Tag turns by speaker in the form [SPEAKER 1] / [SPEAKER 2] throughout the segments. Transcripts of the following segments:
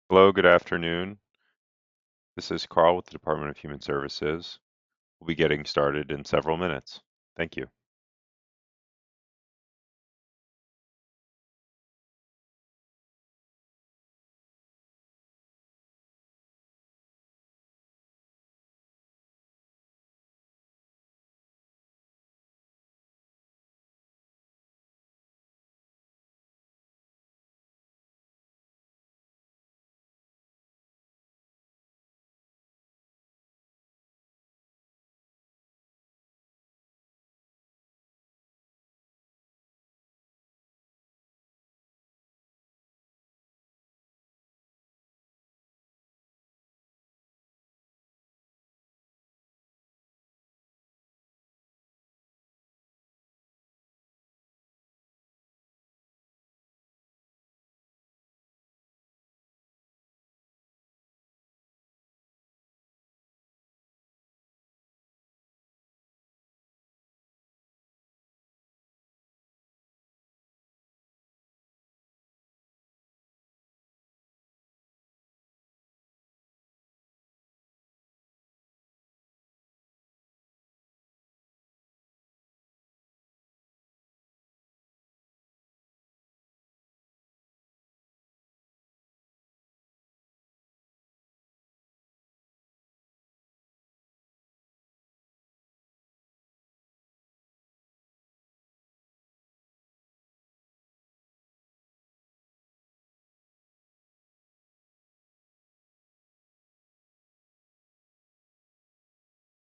[SPEAKER 1] Hello, good afternoon. This is Carl with the Department of Human Services. We'll be getting started in several minutes. Thank you.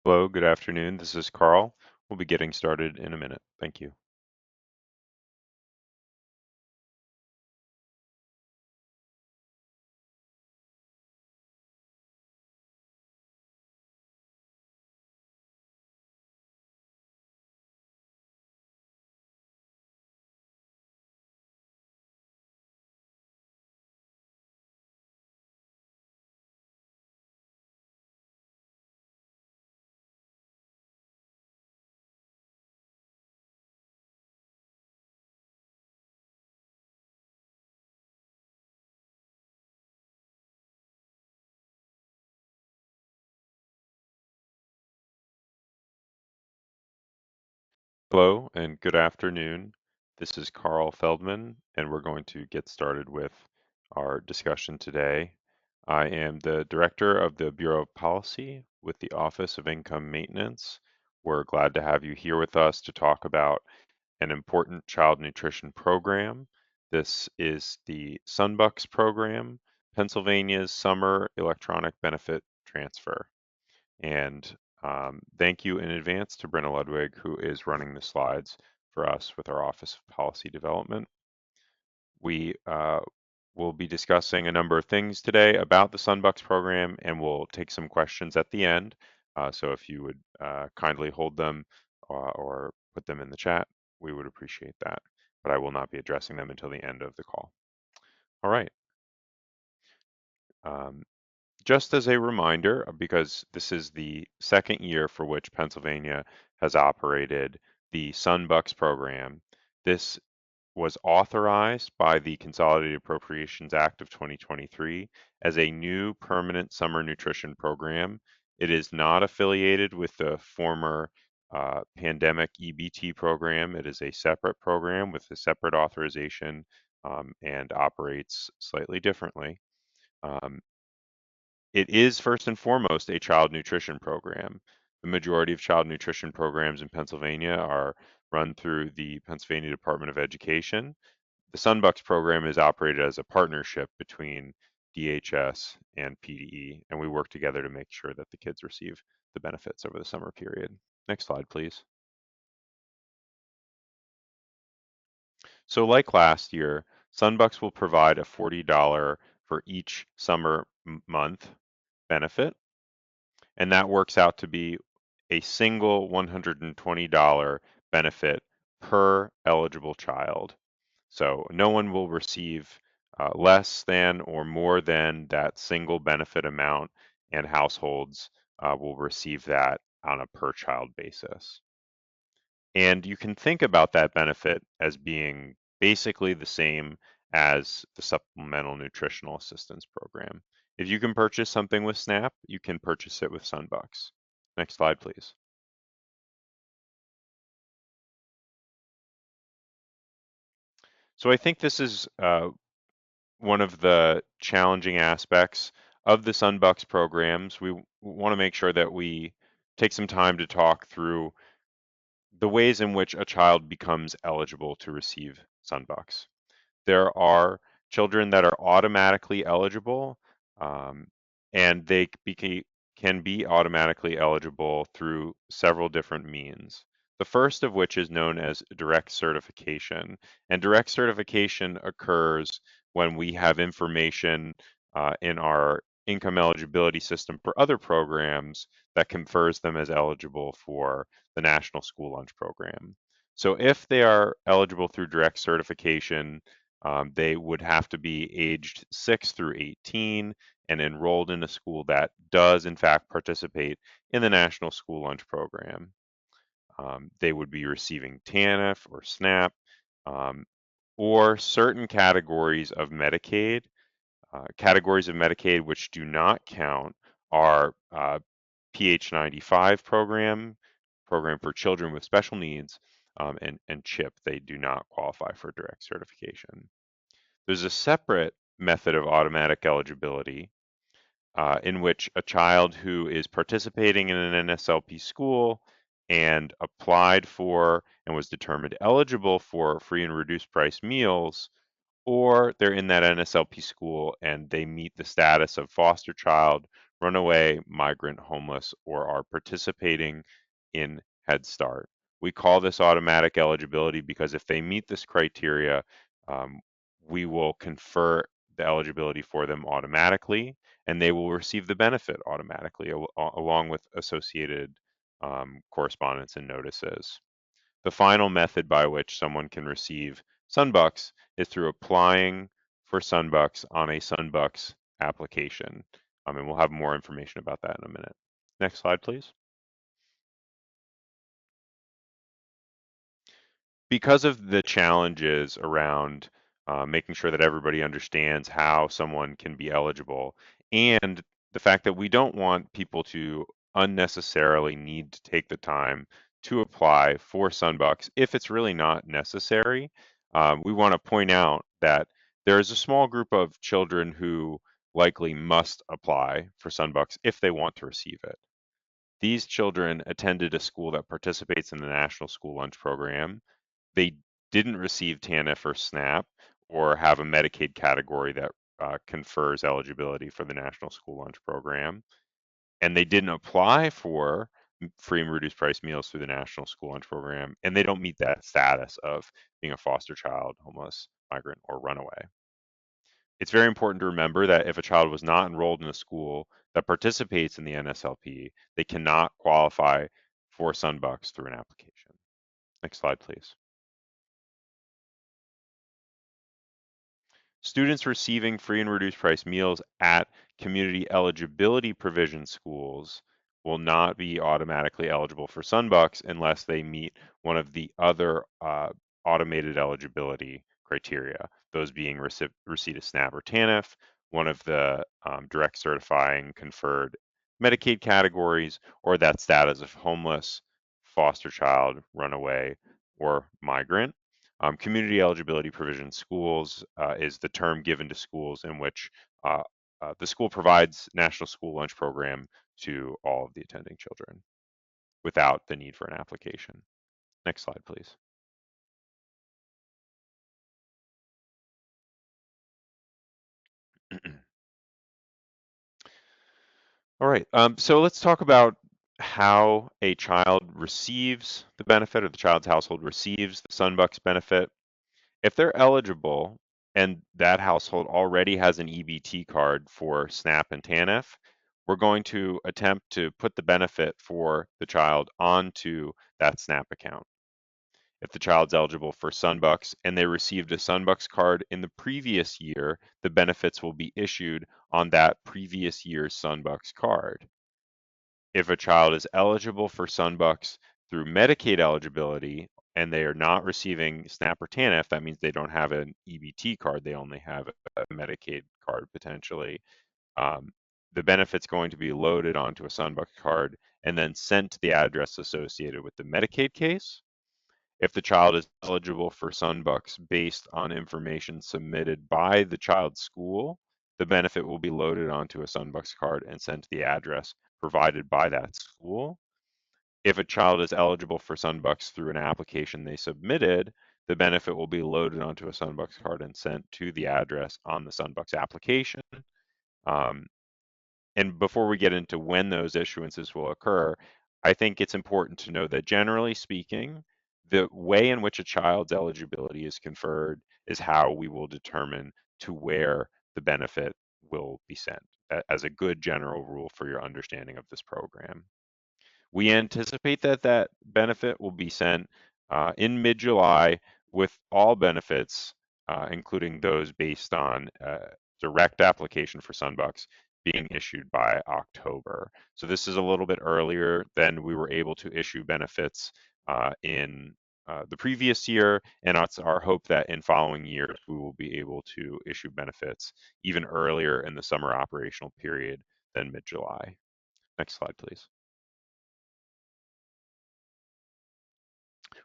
[SPEAKER 1] Hello, good afternoon. This is Carl. We'll be getting started in a minute. Thank you. Hello and good afternoon. This is Carl Feldman, and we're going to get started with our discussion today. I am the Director of the Bureau of Policy with the Office of Income Maintenance. We're glad to have you here with us to talk about an important child nutrition program. This is the Sunbucks program, Pennsylvania's summer electronic benefit transfer. And thank you in advance to Brenna Ludwig, who is running the slides for us with our Office of Policy Development. We will be discussing a number of things today about the Sunbucks program, and we'll take some questions at the end. So if you would kindly hold them or put them in the chat, we would appreciate that. But I will not be addressing them until the end of the call. All right. Um, Just as a reminder, because this is the second year for which Pennsylvania has operated the Sunbucks program, this was authorized by the Consolidated Appropriations Act of 2023 as a new permanent summer nutrition program. It is not affiliated with the former pandemic EBT program. It is a separate program with a separate authorization and operates slightly differently. Um, it is first and foremost a child nutrition program. The majority of child nutrition programs in Pennsylvania are run through the Pennsylvania Department of Education. The Sunbucks program is operated as a partnership between DHS and PDE, and we work together to make sure that the kids receive the benefits over the summer period. Next slide, please. So like last year, Sunbucks will provide a $40 for each summer month benefit, and that works out to be a single $120 benefit per eligible child. So no one will receive less than or more than that single benefit amount, and households will receive that on a per child basis. And you can think about that benefit as being basically the same as the Supplemental Nutritional Assistance Program. If you can purchase something with SNAP, you can purchase it with Sunbucks. Next slide, please. So I think this is one of the challenging aspects of the Sunbucks programs. We want to make sure that we take some time to talk through the ways in which a child becomes eligible to receive Sunbucks. There are children that are automatically eligible, um, and can be automatically eligible through several different means. The first of which is known as direct certification. And direct certification occurs when we have information in our income eligibility system for other programs that confers them as eligible for the National School Lunch Program. So if they are eligible through direct certification, they would have to be aged 6 through 18 and enrolled in a school that does, in fact, participate in the National School Lunch Program. They would be receiving TANF or SNAP or certain categories of Medicaid. Categories of Medicaid which do not count are PH95 program for children with special needs, and CHIP. They do not qualify for direct certification. There's a separate method of automatic eligibility in which a child who is participating in an NSLP school and applied for and was determined eligible for free and reduced price meals, or they're in that NSLP school and they meet the status of foster child, runaway, migrant, homeless, or are participating in Head Start. We call this automatic eligibility because if they meet this criteria, um, we will confer the eligibility for them automatically, and they will receive the benefit automatically along with associated correspondence and notices. The final method by which someone can receive Sunbucks is through applying for Sunbucks on a Sunbucks application. And we'll have more information about that in a minute. Next slide, please. Because of the challenges around making sure that everybody understands how someone can be eligible, and the fact that we don't want people to unnecessarily need to take the time to apply for Sunbucks if it's really not necessary, we want to point out that there is a small group of children who likely must apply for Sunbucks if they want to receive it. These children attended a school that participates in the National School Lunch Program. They didn't receive TANF or SNAP or have a Medicaid category that confers eligibility for the National School Lunch Program, and they didn't apply for free and reduced price meals through the National School Lunch Program, and they don't meet that status of being a foster child, homeless, migrant, or runaway. It's very important to remember that if a child was not enrolled in a school that participates in the NSLP, they cannot qualify for Sunbucks through an application. Next slide, please. Students receiving free and reduced price meals at community eligibility provision schools will not be automatically eligible for Sunbucks unless they meet one of the other automated eligibility criteria, those being receipt of SNAP or TANF, one of the direct certifying conferred Medicaid categories, or that status of homeless, foster child, runaway, or migrant. Community eligibility provision schools is the term given to schools in which the school provides National School Lunch Program to all of the attending children without the need for an application. Next slide, please. All right, so let's talk about how a child receives the benefit or the child's household receives the Sunbucks benefit. If they're eligible and that household already has an EBT card for SNAP and TANF, we're going to attempt to put the benefit for the child onto that SNAP account. If the child's eligible for Sunbucks and they received a Sunbucks card in the previous year, the benefits will be issued on that previous year's Sunbucks card. If a child is eligible for Sunbucks through Medicaid eligibility, and they are not receiving SNAP or TANF, that means they don't have an EBT card. They only have a Medicaid card potentially. Um, the benefit's going to be loaded onto a Sunbucks card and then sent to the address associated with the Medicaid case. If the child is eligible for Sunbucks based on information submitted by the child's school, the benefit will be loaded onto a Sunbucks card and sent to the address provided by that school. If a child is eligible for Sunbucks through an application they submitted, the benefit will be loaded onto a Sunbucks card and sent to the address on the Sunbucks application. Um, and before we get into when those issuances will occur, I think it's important to know that generally speaking, the way in which a child's eligibility is conferred is how we will determine to where the benefit will be sent as a good general rule for your understanding of this program. We anticipate that that benefit will be sent in mid-July with all benefits, including those based on direct application for Sunbucks being issued by October. So this is a little bit earlier than we were able to issue benefits in the previous year, and it's our hope that in following years we will be able to issue benefits even earlier in the summer operational period than mid-July. Next slide, please.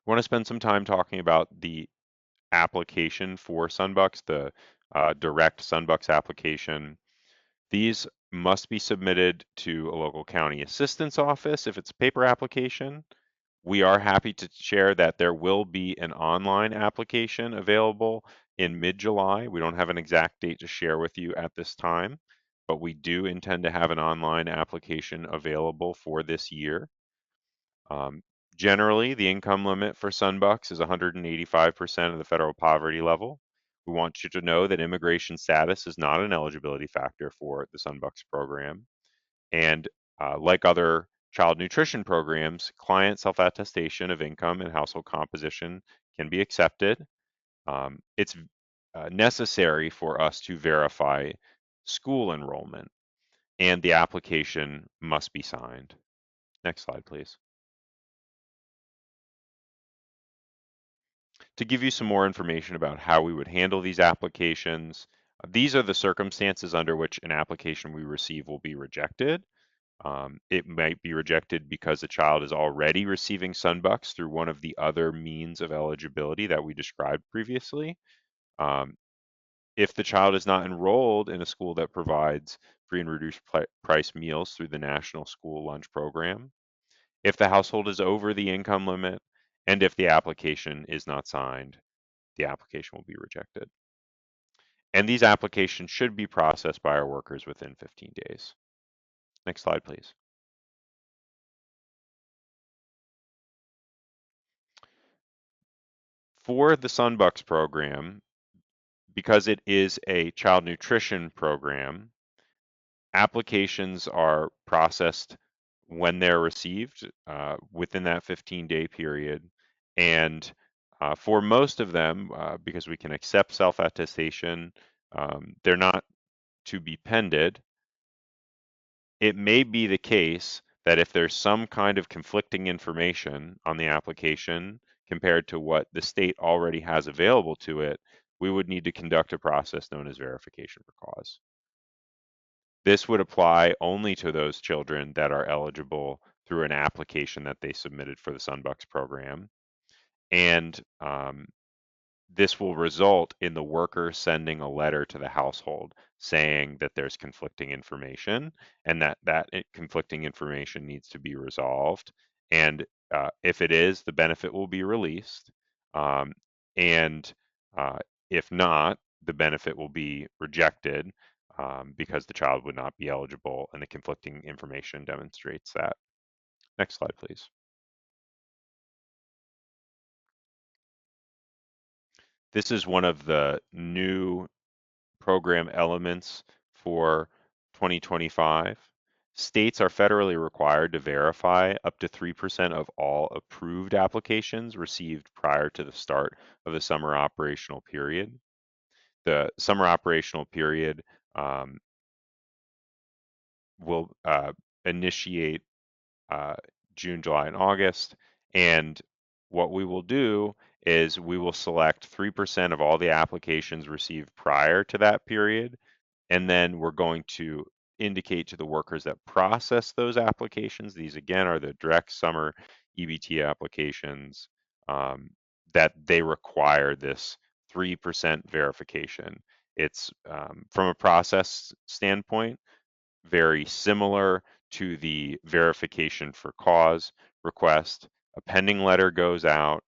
[SPEAKER 1] I want to spend some time talking about the application for Sunbucks, the direct Sunbucks application. These must be submitted to a local county assistance office if it's a paper application. We are happy to share that there will be an online application available in mid-July. We don't have an exact date to share with you at this time, but we do intend to have an online application available for this year. Um, Generally, the income limit for Sunbucks is 185% of the federal poverty level. We want you to know that immigration status is not an eligibility factor for the Sunbucks program. And like other child nutrition programs, client self-attestation of income and household composition can be accepted. It's necessary for us to verify school enrollment, and the application must be signed. Next slide, please. To give you some more information about how we would handle these applications, these are the circumstances under which an application we receive will be rejected. It might be rejected because the child is already receiving Sunbucks through one of the other means of eligibility that we described previously. Um, if the child is not enrolled in a school that provides free and reduced price meals through the National School Lunch Program, if the household is over the income limit, and if the application is not signed, the application will be rejected. And these applications should be processed by our workers within 15 days. Next slide, please. For the Sunbucks program, because it is a child nutrition program, applications are processed when they're received within that 15-day period. And for most of them, because we can accept self-attestation, they're not to be pended. It may be the case that if there's some kind of conflicting information on the application compared to what the state already has available to it, we would need to conduct a process known as verification for cause. This would apply only to those children that are eligible through an application that they submitted for the Sunbucks program. And this will result in the worker sending a letter to the household saying that there's conflicting information and that conflicting information needs to be resolved. And if it is, the benefit will be released. Um, and if not, the benefit will be rejected because the child would not be eligible and the conflicting information demonstrates that. Next slide, please. This is one of the new program elements for 2025. States are federally required to verify up to 3% of all approved applications received prior to the start of the summer operational period. The summer operational period will initiate June, July, and August, and what we will do is we will select 3% of all the applications received prior to that period, and then we're going to indicate to the workers that process those applications. These again are the direct summer EBT applications, that they require this 3% verification. It's from a process standpoint, very similar to the verification for cause request. A pending letter goes out,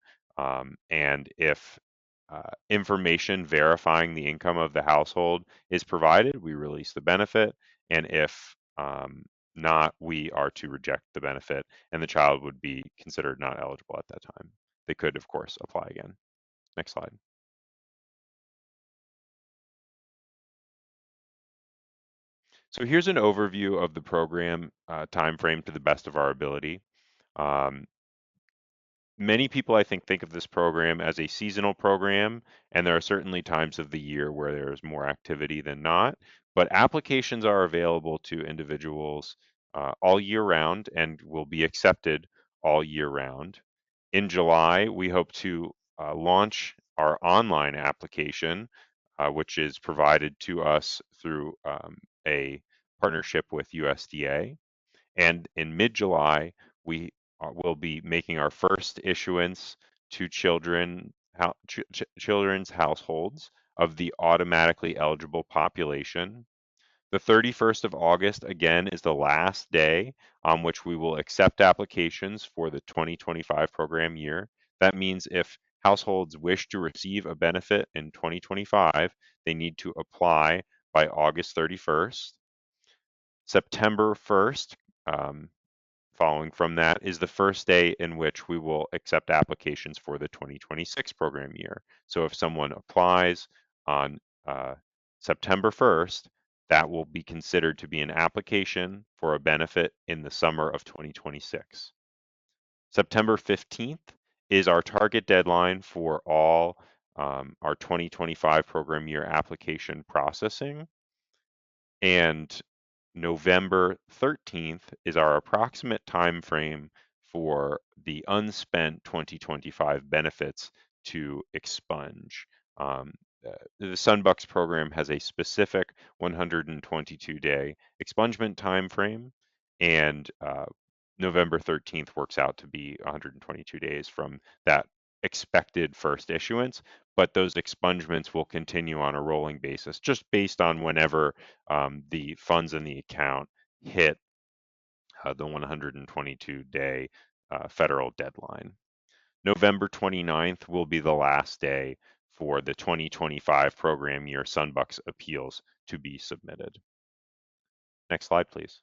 [SPEAKER 1] and if information verifying the income of the household is provided, we release the benefit, and if not, we are to reject the benefit, and the child would be considered not eligible at that time. They could, of course, apply again. Next slide. So here's an overview of the program timeframe to the best of our ability. Um, Many people, I think of this program as a seasonal program, and there are certainly times of the year where there's more activity than not. But applications are available to individuals all year round and will be accepted all year round. In July, we hope to launch our online application, which is provided to us through a partnership with USDA. And in mid-July, we will be making our first issuance to children's households of the automatically eligible population. The 31st of August, again, is the last day on which we will accept applications for the 2025 program year. That means if households wish to receive a benefit in 2025, they need to apply by August 31st. September 1st, following from that, is the first day in which we will accept applications for the 2026 program year. So if someone applies on September 1st, that will be considered to be an application for a benefit in the summer of 2026. September 15th is our target deadline for all our 2025 program year application processing. And November 13th is our approximate time frame for the unspent 2025 benefits to expunge. The Sunbucks program has a specific 122-day expungement time frame, and November 13th works out to be 122 days from that expected first issuance, but those expungements will continue on a rolling basis, just based on whenever the funds in the account hit the 122-day federal deadline. November 29th will be the last day for the 2025 program year Sunbucks appeals to be submitted. Next slide, please.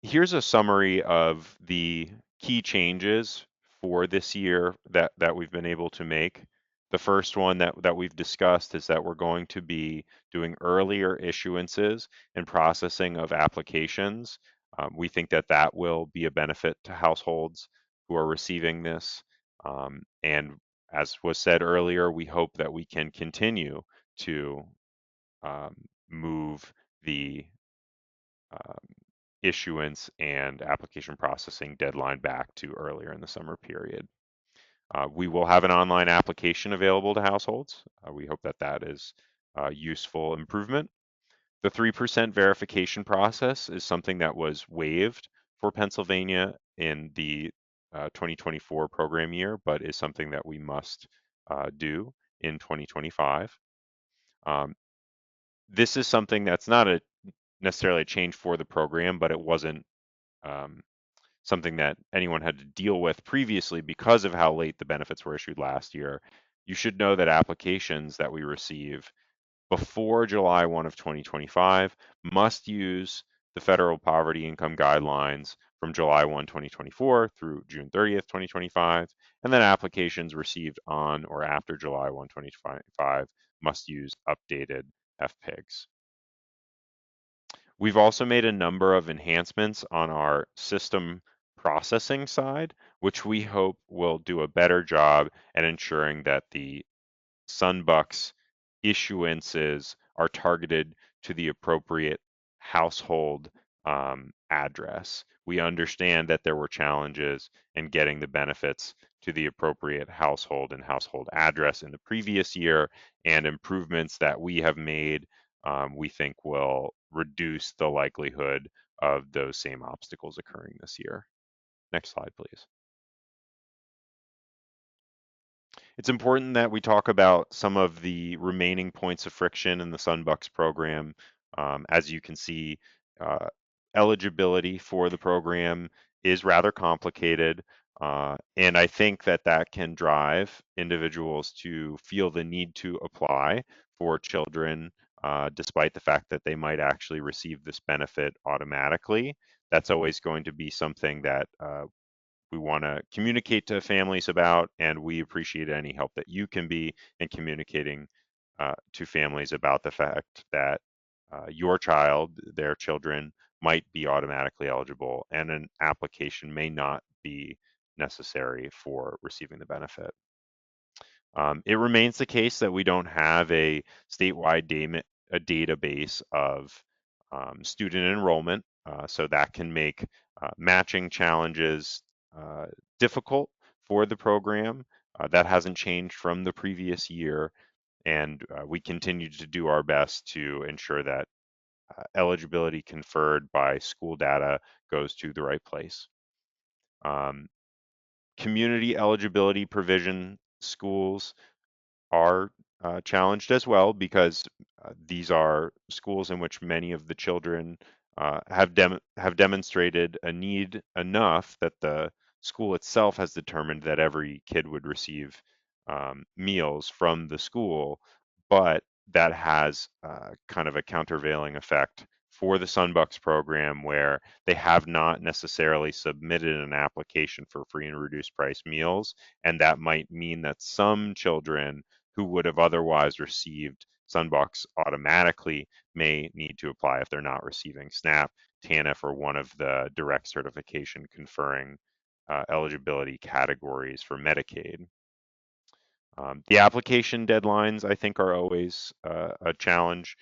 [SPEAKER 1] Here's a summary of the key changes for this year that we've been able to make. The first one that we've discussed is that we're going to be doing earlier issuances and processing of applications. We think that that will be a benefit to households who are receiving this. And as was said earlier, we hope that we can continue to move the um, issuance and application processing deadline back to earlier in the summer period. We will have an online application available to households. We hope that that is a useful improvement. The 3% verification process is something that was waived for Pennsylvania in the 2024 program year, but is something that we must do in 2025. This is something that's not necessarily a change for the program, but it wasn't um, something that anyone had to deal with previously because of how late the benefits were issued last year. You should know that applications that we receive before July 1 of 2025 must use the federal poverty income guidelines from July 1, 2024 through June 30th, 2025, and then applications received on or after July 1, 2025 must use updated FPIGs. We've also made a number of enhancements on our system processing side, which we hope will do a better job at ensuring that the Sunbucks issuances are targeted to the appropriate household address. We understand that there were challenges in getting the benefits to the appropriate household and household address in the previous year, and improvements that we have made, we think will reduce the likelihood of those same obstacles occurring this year. Next slide, please. It's important that we talk about some of the remaining points of friction in the Sunbucks program. As you can see, uh, eligibility for the program is rather complicated, and I think that that can drive individuals to feel the need to apply for children, despite the fact that they might actually receive this benefit automatically. That's always going to be something that we want to communicate to families about, and we appreciate any help that you can be in communicating to families about the fact that your child, their children, might be automatically eligible, and an application may not be necessary for receiving the benefit. It remains the case that we don't have a statewide a database of student enrollment, so that can make matching challenges uh, difficult for the program. That hasn't changed from the previous year, and we continue to do our best to ensure that eligibility conferred by school data goes to the right place. Um, Community eligibility provision schools are challenged as well, because these are schools in which many of the children have demonstrated a need enough that the school itself has determined that every kid would receive meals from the school, but that has kind of a countervailing effect for the Sunbucks program, where they have not necessarily submitted an application for free and reduced price meals, and that might mean that some children who would have otherwise received Sunbox automatically may need to apply if they're not receiving SNAP, TANF, or one of the direct certification conferring eligibility categories for Medicaid. The application deadlines, I think, are always a challenge,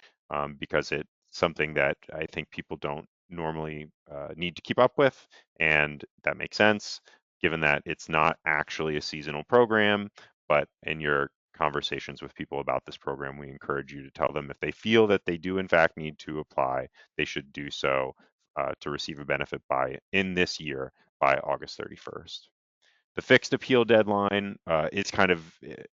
[SPEAKER 1] because it's something that I think people don't normally need to keep up with, and that makes sense given that it's not actually a seasonal program. But in your conversations with people about this program, we encourage you to tell them if they feel that they do in fact need to apply, they should do so to receive a benefit in this year by August 31st. The fixed appeal deadline is kind of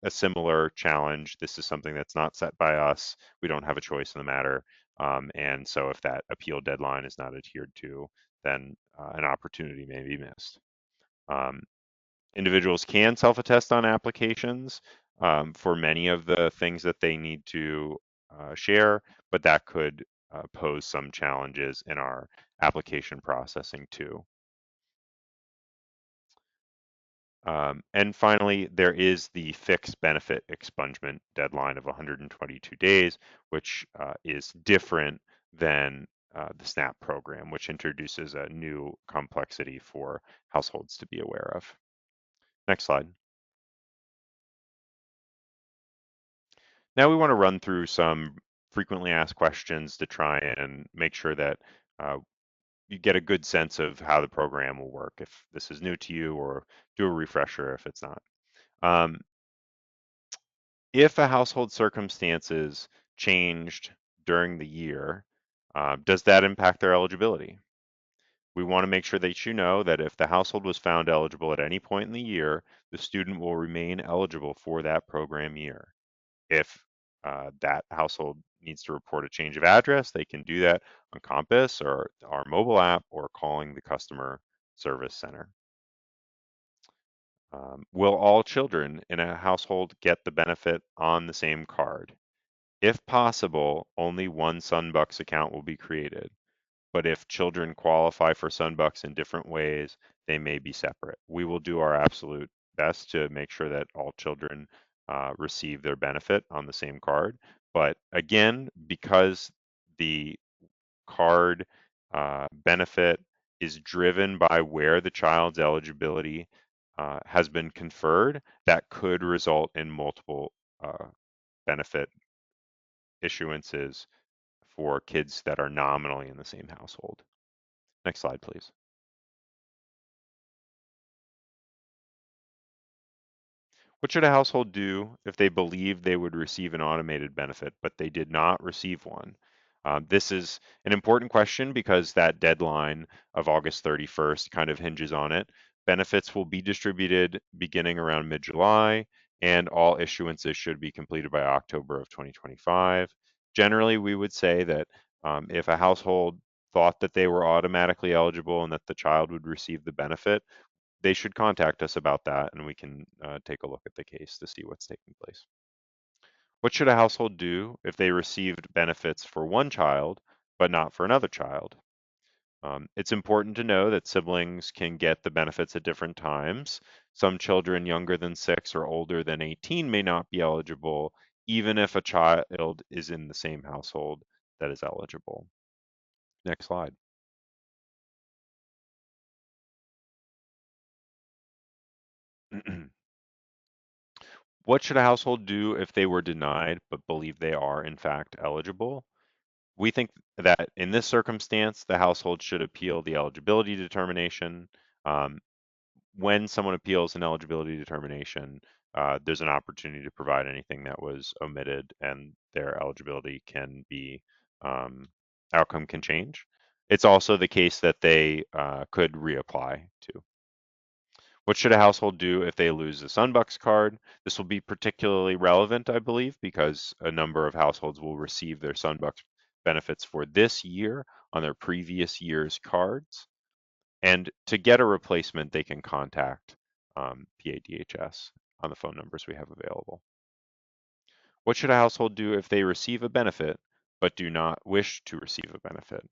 [SPEAKER 1] a similar challenge. This is something that's not set by us. We don't have a choice in the matter. And so if that appeal deadline is not adhered to, then an opportunity may be missed. Um, Individuals can self-attest on applications for many of the things that they need to share, but that could pose some challenges in our application processing too. And finally, there is the fixed benefit expungement deadline of 122 days, which is different than the SNAP program, which introduces a new complexity for households to be aware of. Next slide. Now we want to run through some frequently asked questions to try and make sure that you get a good sense of how the program will work if this is new to you, or do a refresher if it's not. Um, If a household circumstances changed during the year, does that impact their eligibility? We want to make sure that you know that if the household was found eligible at any point in the year, the student will remain eligible for that program year. If that household needs to report a change of address, they can do that on Compass or our mobile app, or calling the customer service center. Will all children in a household get the benefit on the same card? If possible, only one Sunbucks account will be created, but if children qualify for Sunbucks in different ways, they may be separate. We will do our absolute best to make sure that all children receive their benefit on the same card. But again, because the card benefit is driven by where the child's eligibility has been conferred, that could result in multiple benefit issuances for kids that are nominally in the same household. Next slide, please. What should a household do if they believe they would receive an automated benefit, but they did not receive one? This is an important question because that deadline of August 31st kind of hinges on it. Benefits will be distributed beginning around mid-July, and all issuances should be completed by October of 2025. Generally, we would say that if a household thought that they were automatically eligible and that the child would receive the benefit, they should contact us about that and we can take a look at the case to see what's taking place. What should a household do if they received benefits for one child but not for another child? It's important to know that siblings can get the benefits at different times. Some children younger than 6 or older than 18 may not be eligible, even if a child is in the same household that is eligible. Next slide. What should a household do if they were denied but believe they are in fact eligible? We think that in this circumstance, the household should appeal the eligibility determination. Um, when someone appeals an eligibility determination, there's an opportunity to provide anything that was omitted, and their eligibility can be outcome can change. It's also the case that they could reapply to. What should a household do if they lose the Sunbucks card? This will be particularly relevant, I believe, because a number of households will receive their Sunbucks benefits for this year on their previous year's cards. And to get a replacement, they can contact PADHS on the phone numbers we have available. What should a household do if they receive a benefit but do not wish to receive a benefit?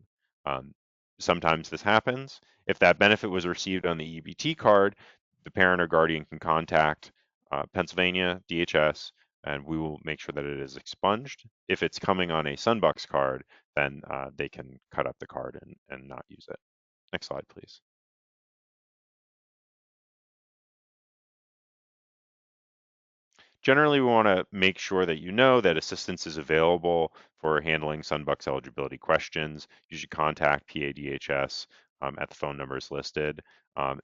[SPEAKER 1] Um, Sometimes this happens. If that benefit was received on the EBT card, the parent or guardian can contact Pennsylvania DHS and we will make sure that it is expunged. If it's coming on a Sunbucks card, then they can cut up the card and not use it. Next slide, please. Generally, we want to make sure that you know that assistance is available for handling Sunbucks eligibility questions. You should contact PADHS at the phone numbers listed.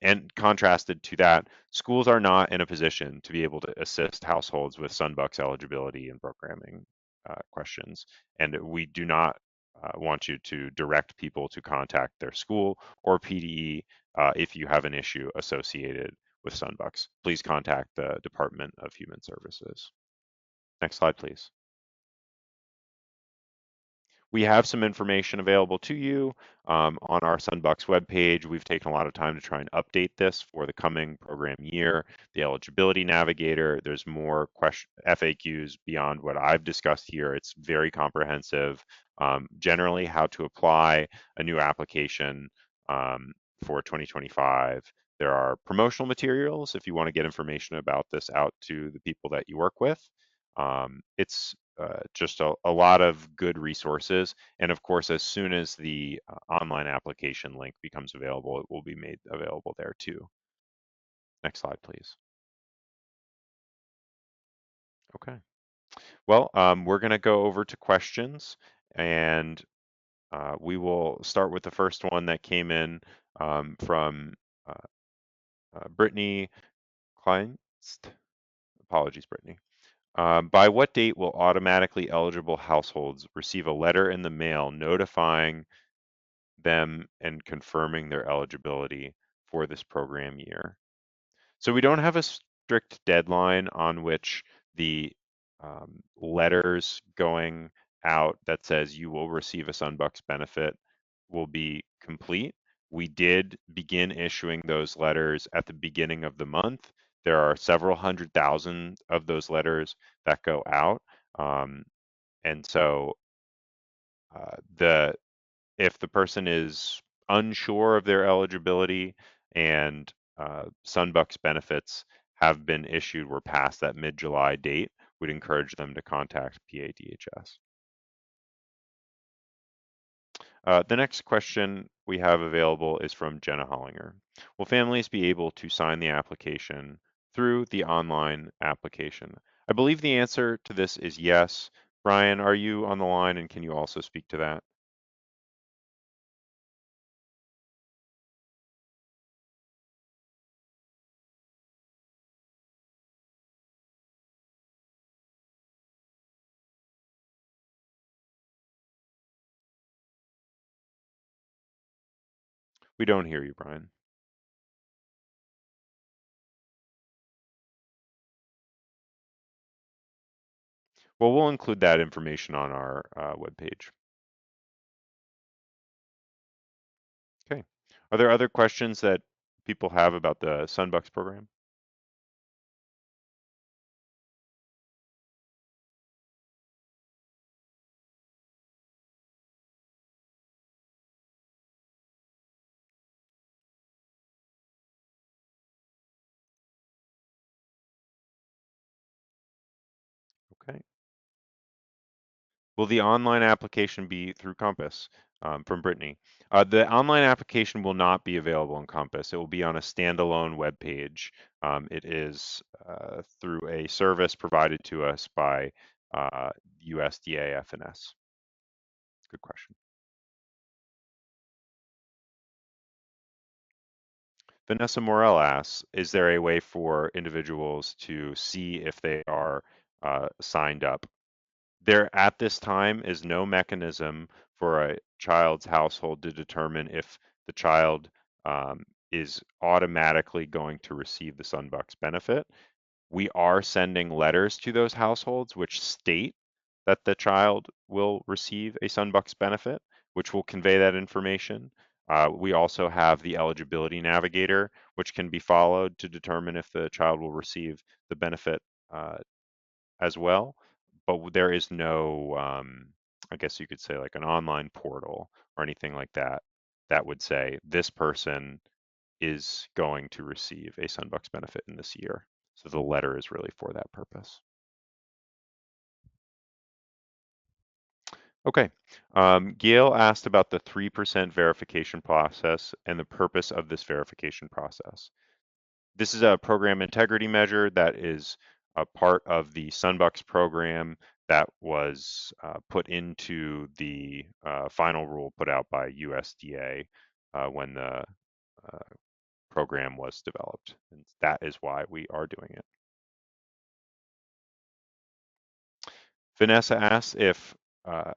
[SPEAKER 1] And contrasted to that, schools are not in a position to be able to assist households with Sunbucks eligibility and programming questions. And we do not want you to direct people to contact their school or PDE if you have an issue associated with Sunbucks. Please contact the Department of Human Services. Next slide, please. We have some information available to you on our Sunbucks webpage. We've taken a lot of time to try and update this for the coming program year. The eligibility navigator, there's more FAQs beyond what I've discussed here. It's very comprehensive. Generally, how to apply a new application for 2025. There are promotional materials if you want to get information about this out to the people that you work with. It's just a lot of good resources. And of course, as soon as the online application link becomes available, it will be made available there too. Next slide, please. Okay. Well, we're going to go over to questions and we will start with the first one that came in from Brittany Kleinst. Apologies, Brittany. By what date will automatically eligible households receive a letter in the mail notifying them and confirming their eligibility for this program year? So we don't have a strict deadline on which the letters going out that says you will receive a Sunbucks benefit will be complete. We did begin issuing those letters at the beginning of the month. There are several 100,000 of those letters that go out. And so the if the person is unsure of their eligibility and Sunbucks benefits have been issued, we're past that mid-July date, we'd encourage them to contact PADHS. The next question we have available is from Jenna Hollinger. Will families be able to sign the application through the online application? I believe the answer to this is yes. Brian, are you on the line and can you also speak to that? We don't hear you, Brian. Well, we'll include that information on our webpage. Okay. Are there other questions that people have about the Sunbucks program? Okay. Will the online application be through Compass? From Brittany. The online application will not be available in Compass. It will be on a standalone web page. It is through a service provided to us by USDA FNS. Good question. Vanessa Morel asks, is there a way for individuals to see if they are signed up? There at this time is no mechanism for a child's household to determine if the child is automatically going to receive the Sunbucks benefit. We are sending letters to those households which state that the child will receive a Sunbucks benefit, which will convey that information. We also have the eligibility navigator, which can be followed to determine if the child will receive the benefit uh, as well. But there is no, I guess you could say, like an online portal or anything like that that would say this person is going to receive a Sunbucks benefit in this year. So the letter is really for that purpose. Okay. Gail asked about the 3% verification process and the purpose of this verification process. This is a program integrity measure that is a part of the Sunbucks program that was put into the final rule put out by USDA when the program was developed. And that is why we are doing it. Vanessa asks if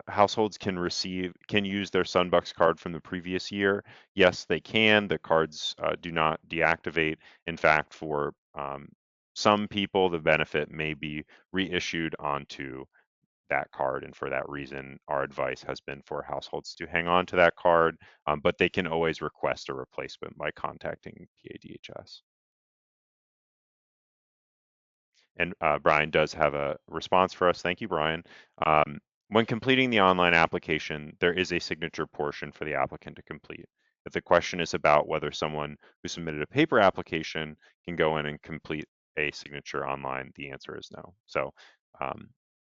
[SPEAKER 1] households can use their Sunbucks card from the previous year. Yes, they can. The cards do not deactivate. In fact, for some people, the benefit may be reissued onto that card, and for that reason, our advice has been for households to hang on to that card, but they can always request a replacement by contacting PADHS. And Brian does have a response for us. Thank you, Brian. When completing the online application, there is a signature portion for the applicant to complete. If the question is about whether someone who submitted a paper application can go in and complete a signature online, the answer is no. So um,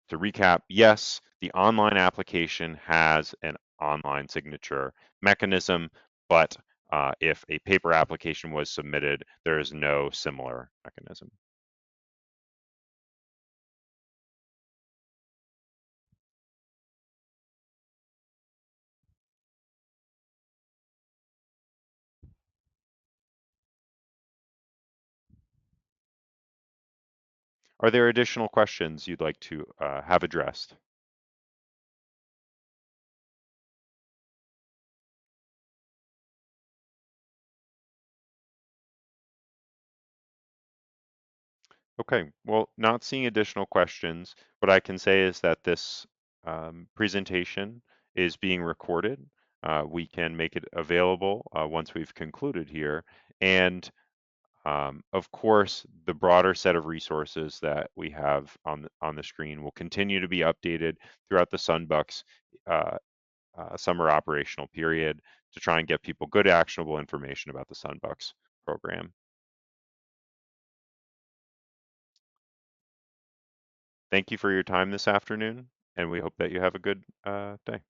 [SPEAKER 1] to recap, yes, the online application has an online signature mechanism, but if a paper application was submitted, there is no similar mechanism. Are there additional questions you'd like to have addressed? Okay, well, not seeing additional questions, what I can say is that this presentation is being recorded. We can make it available once we've concluded here. And of course, the broader set of resources that we have on the screen will continue to be updated throughout the Sunbucks uh, summer operational period to try and get people good actionable information about the Sunbucks program. Thank you for your time this afternoon, and we hope that you have a good day.